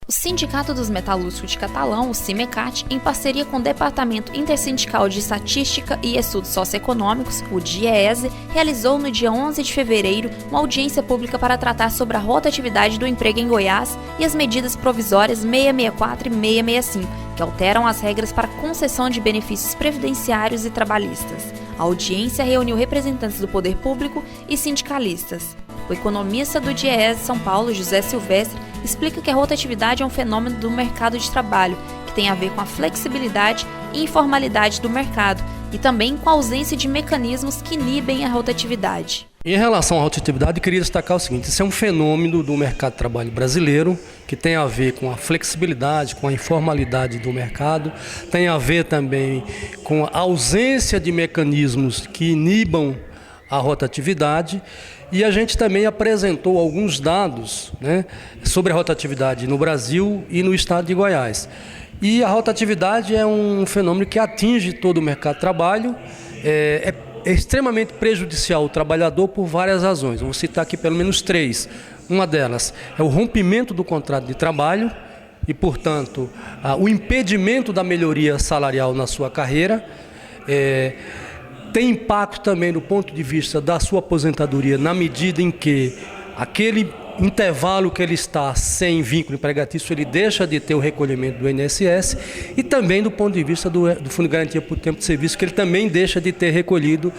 O Sindicato dos Metalúrgicos de Catalão, o SIMECAT, em parceria com o Departamento Intersindical de Estatística e Estudos Socioeconômicos, o DIEESE, realizou no dia 11 de fevereiro uma audiência pública para tratar sobre a rotatividade do emprego em Goiás e as medidas provisórias 664 e 665, que alteram as regras para concessão de benefícios previdenciários e trabalhistas. A audiência reuniu representantes do poder público e sindicalistas. O economista do DIEESE São Paulo, José Silvestre, explica que a rotatividade é um fenômeno do mercado de trabalho, que tem a ver com a flexibilidade e informalidade do mercado, e também com a ausência de mecanismos que inibem a rotatividade. Em relação à rotatividade, eu queria destacar o seguinte: isso é um fenômeno do mercado de trabalho brasileiro, que tem a ver com a flexibilidade, com a informalidade do mercado, tem a ver também com a ausência de mecanismos que inibam a rotatividade. E a gente também apresentou alguns dados, sobre a rotatividade no Brasil e no estado de Goiás. E a rotatividade é um fenômeno que atinge todo o mercado de trabalho, é extremamente prejudicial ao trabalhador por várias razões. Eu vou citar aqui pelo menos 3. Uma delas é o rompimento do contrato de trabalho e, portanto, o impedimento da melhoria salarial na sua carreira. Tem impacto também do ponto de vista da sua aposentadoria, na medida em que aquele intervalo que ele está sem vínculo empregatício, ele deixa de ter o recolhimento do INSS, e também do ponto de vista do Fundo de Garantia por Tempo de Serviço, que ele também deixa de ter recolhido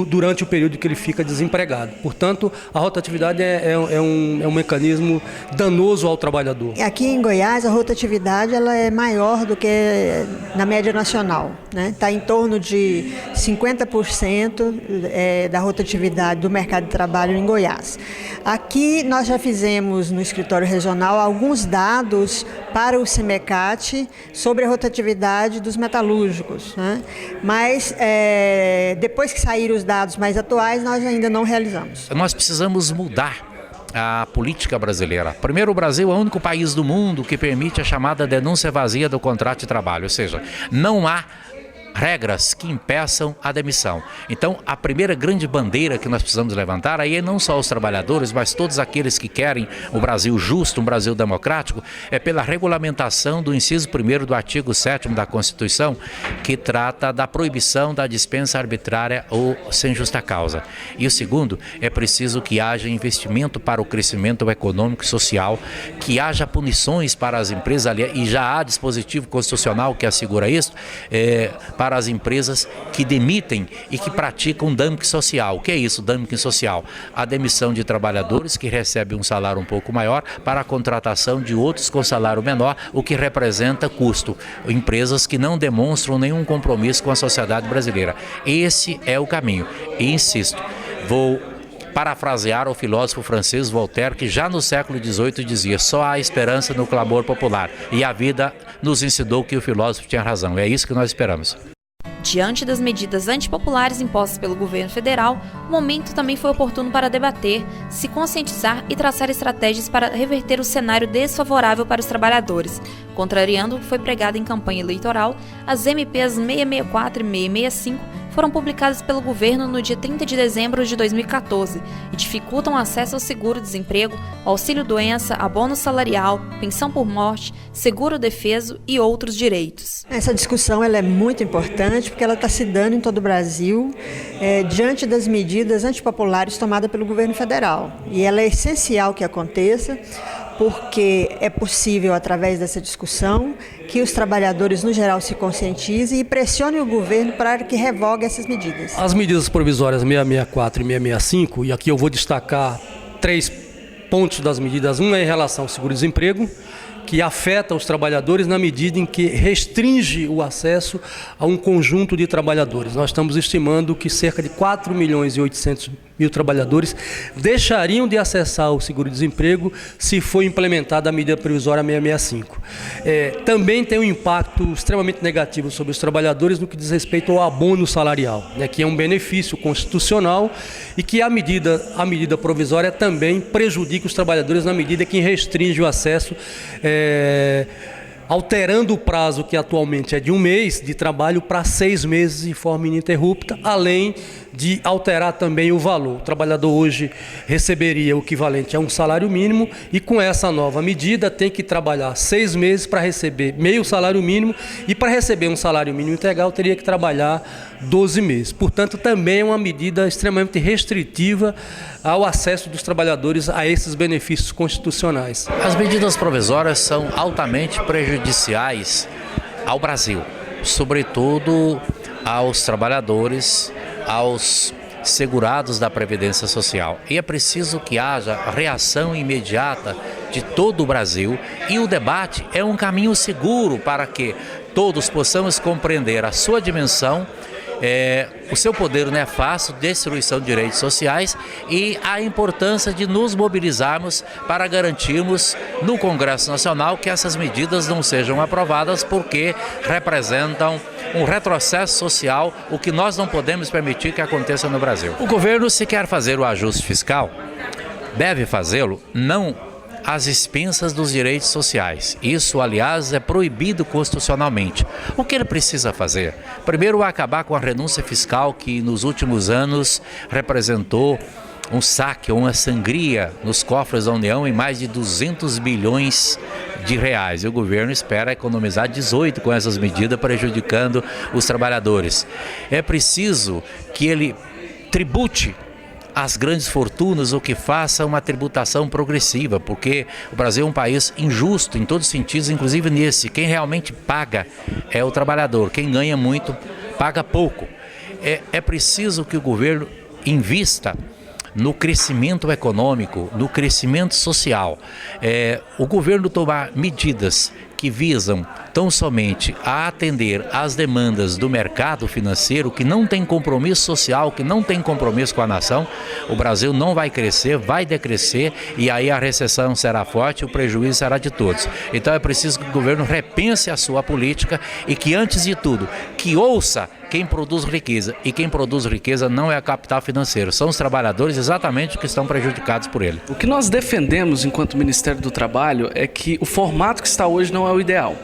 durante o período que ele fica desempregado. Portanto, a rotatividade é um mecanismo danoso ao trabalhador. Aqui em Goiás, a rotatividade ela é maior do que na média nacional, Está em torno de 50% da rotatividade do mercado de trabalho em Goiás. Aqui nós já fizemos no escritório regional alguns dados para o SIMECAT sobre a rotatividade dos metalúrgicos, Mas depois que saíram os dados mais atuais, nós ainda não realizamos. Nós precisamos mudar a política brasileira. Primeiro, o Brasil é o único país do mundo que permite a chamada denúncia vazia do contrato de trabalho, ou seja, não há regras que impeçam a demissão. Então, a primeira grande bandeira que nós precisamos levantar aí é não só os trabalhadores, mas todos aqueles que querem um Brasil justo, um Brasil democrático, é pela regulamentação do inciso 1º do artigo 7º da Constituição, que trata da proibição da dispensa arbitrária ou sem justa causa. E o segundo, é preciso que haja investimento para o crescimento econômico e social, que haja punições para as empresas, e já há dispositivo constitucional que assegura isso, para as empresas que demitem e que praticam dumping social. O que é isso, dumping social? A demissão de trabalhadores que recebem um salário um pouco maior para a contratação de outros com salário menor, o que representa custo. Empresas que não demonstram nenhum compromisso com a sociedade brasileira. Esse é o caminho. E insisto, vou parafrasear o filósofo francês Voltaire, que já no século XVIII dizia: só há esperança no clamor popular. E a vida nos ensinou que o filósofo tinha razão. É isso que nós esperamos. Diante das medidas antipopulares impostas pelo governo federal, o momento também foi oportuno para debater, se conscientizar e traçar estratégias para reverter o cenário desfavorável para os trabalhadores. Contrariando o que foi pregado em campanha eleitoral, as MPs 664 e 665 foram publicadas pelo governo no dia 30 de dezembro de 2014 e dificultam o acesso ao seguro-desemprego, auxílio-doença, abono salarial, pensão por morte, seguro-defeso e outros direitos. Essa discussão ela é muito importante porque ela está se dando em todo o Brasil diante das medidas antipopulares tomadas pelo governo federal. E ela é essencial que aconteça, porque é possível, através dessa discussão, que os trabalhadores, no geral, se conscientizem e pressionem o governo para que revogue essas medidas. As medidas provisórias 664 e 665, e aqui eu vou destacar 3 pontos das medidas. Um é em relação ao seguro-desemprego, que afeta os trabalhadores na medida em que restringe o acesso a um conjunto de trabalhadores. Nós estamos estimando que cerca de 4.800.000 trabalhadores deixariam de acessar o seguro-desemprego se for implementada a medida provisória 665. Também tem um impacto extremamente negativo sobre os trabalhadores no que diz respeito ao abono salarial, que é um benefício constitucional e que a medida provisória também prejudica os trabalhadores na medida que restringe o acesso alterando o prazo que atualmente é de 1 mês de trabalho para 6 meses de forma ininterrupta, além de alterar também o valor. O trabalhador hoje receberia o equivalente a um salário mínimo e com essa nova medida tem que trabalhar 6 meses para receber meio salário mínimo e para receber um salário mínimo integral teria que trabalhar 12 meses. Portanto, também é uma medida extremamente restritiva ao acesso dos trabalhadores a esses benefícios constitucionais. As medidas provisórias são altamente prejudiciais ao Brasil, sobretudo aos trabalhadores, aos segurados da Previdência Social. E é preciso que haja reação imediata de todo o Brasil e o debate é um caminho seguro para que todos possamos compreender a sua dimensão, o seu poder nefasto, destruição de direitos sociais e a importância de nos mobilizarmos para garantirmos no Congresso Nacional que essas medidas não sejam aprovadas porque representam um retrocesso social, o que nós não podemos permitir que aconteça no Brasil. O governo, se quer fazer o ajuste fiscal, deve fazê-lo não às expensas dos direitos sociais. Isso, aliás, é proibido constitucionalmente. O que ele precisa fazer? Primeiro, acabar com a renúncia fiscal que nos últimos anos representou um saque, uma sangria nos cofres da União em mais de 200 bilhões de reais. E o governo espera economizar 18 com essas medidas, prejudicando os trabalhadores. É preciso que ele tribute as grandes fortunas ou que faça uma tributação progressiva, porque o Brasil é um país injusto em todos os sentidos, inclusive nesse. Quem realmente paga é o trabalhador, quem ganha muito paga pouco. É preciso que o governo invista no crescimento econômico, no crescimento social. O governo tomar medidas que visam tão somente a atender às demandas do mercado financeiro, que não tem compromisso social, que não tem compromisso com a nação, o Brasil não vai crescer, vai decrescer e aí a recessão será forte e o prejuízo será de todos. Então é preciso que o governo repense a sua política e que, antes de tudo, que ouça quem produz riqueza. E quem produz riqueza não é a capital financeiro, são os trabalhadores exatamente que estão prejudicados por ele. O que nós defendemos enquanto Ministério do Trabalho é que o formato que está hoje não é o ideal.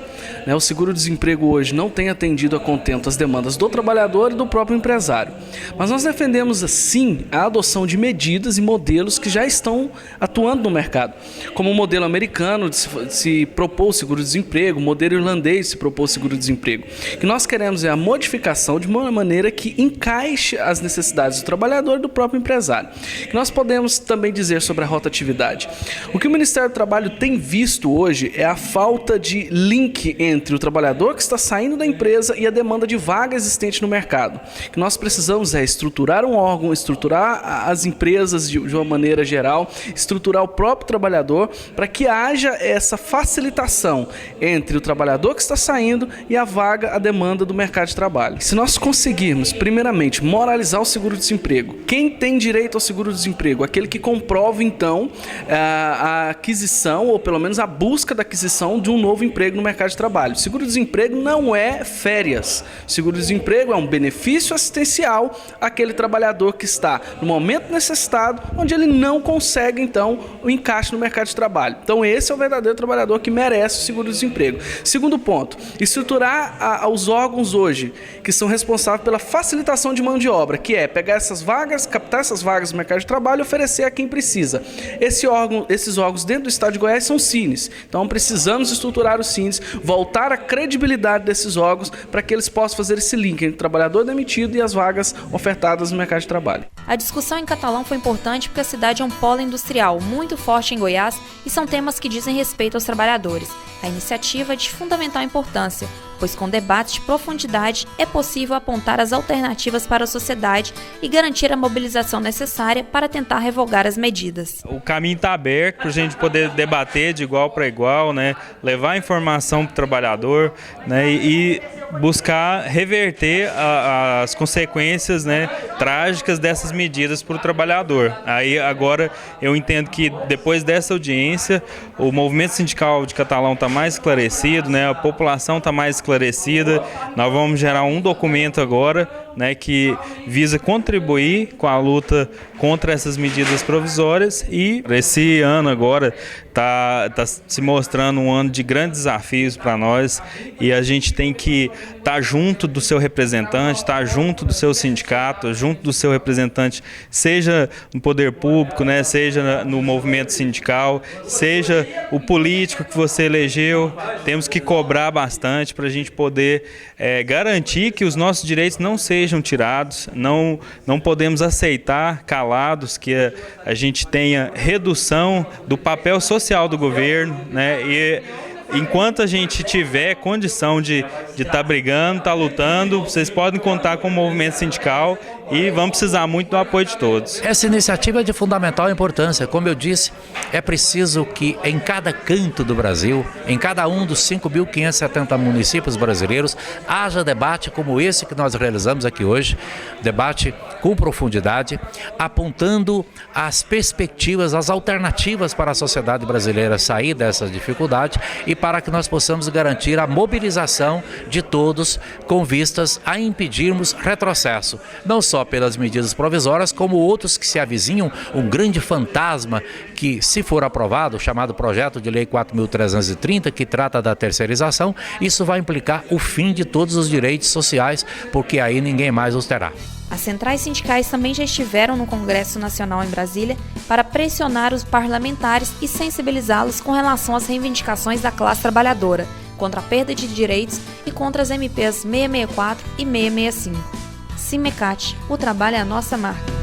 O seguro-desemprego hoje não tem atendido a contento as demandas do trabalhador e do próprio empresário. Mas nós defendemos, sim, a adoção de medidas e modelos que já estão atuando no mercado. Como o modelo americano de se propor o seguro-desemprego, o modelo irlandês de se propor o seguro-desemprego. O que nós queremos é a modificação de uma maneira que encaixe as necessidades do trabalhador e do próprio empresário. O que nós podemos também dizer sobre a rotatividade? O que o Ministério do Trabalho tem visto hoje é a falta de link entre o trabalhador que está saindo da empresa e a demanda de vaga existente no mercado. O que nós precisamos é estruturar um órgão, estruturar as empresas de uma maneira geral, estruturar o próprio trabalhador para que haja essa facilitação entre o trabalhador que está saindo e a vaga, a demanda do mercado de trabalho. Se nós conseguirmos, primeiramente, moralizar o seguro-desemprego, quem tem direito ao seguro-desemprego? Aquele que comprova, então, a aquisição, ou pelo menos a busca da aquisição de um novo emprego no mercado de trabalho. Seguro-desemprego não é férias. Seguro-desemprego é um benefício assistencial àquele trabalhador que está no momento necessitado, onde ele não consegue, então, o encaixe no mercado de trabalho. Então, esse é o verdadeiro trabalhador que merece o seguro-desemprego. Segundo ponto, estruturar os órgãos hoje, que são responsáveis pela facilitação de mão de obra, que é pegar essas vagas, captar essas vagas no mercado de trabalho e oferecer a quem precisa. Esses órgãos dentro do estado de Goiás são CINES. Então, precisamos estruturar os CINES, voltar a credibilidade desses órgãos para que eles possam fazer esse link entre o trabalhador demitido e as vagas ofertadas no mercado de trabalho. A discussão em Catalão foi importante porque a cidade é um polo industrial muito forte em Goiás e são temas que dizem respeito aos trabalhadores. A iniciativa é de fundamental importância, pois com debate de profundidade é possível apontar as alternativas para a sociedade e garantir a mobilização necessária para tentar revogar as medidas. O caminho está aberto para a gente poder debater de igual para igual, levar informação para o trabalhador, e buscar reverter as consequências, trágicas dessas medidas para o trabalhador. Aí agora eu entendo que depois dessa audiência o movimento sindical de Catalão está mais esclarecido, a população está mais esclarecida. Nós vamos gerar um documento agora né, que visa contribuir com a luta contra essas medidas provisórias, e esse ano agora tá se mostrando um ano de grandes desafios para nós, e a gente tem que estar junto do seu representante, estar junto do seu sindicato, junto do seu representante, seja no poder público, né, seja no movimento sindical, seja o político que você elegeu. Temos que cobrar bastante para a gente poder garantir que os nossos direitos não sejam tirados. Não podemos aceitar calados que a gente tenha redução do papel social do governo, né? E enquanto a gente tiver condição de estar brigando, estar lutando, vocês podem contar com o movimento sindical, e vamos precisar muito do apoio de todos. Essa iniciativa é de fundamental importância. Como eu disse, é preciso que em cada canto do Brasil, em cada um dos 5.570 municípios brasileiros, haja debate como esse que nós realizamos aqui hoje, debate com profundidade, apontando as perspectivas, as alternativas para a sociedade brasileira sair dessa dificuldade, e para que nós possamos garantir a mobilização de todos com vistas a impedirmos retrocesso, não só pelas medidas provisórias, como outros que se avizinham, um grande fantasma que, se for aprovado, o chamado projeto de lei 4.330, que trata da terceirização, isso vai implicar o fim de todos os direitos sociais, porque aí ninguém mais os terá. As centrais sindicais também já estiveram no Congresso Nacional em Brasília para pressionar os parlamentares e sensibilizá-los com relação às reivindicações da classe trabalhadora, contra a perda de direitos e contra as MPs 664 e 665. Simecat, o trabalho é a nossa marca.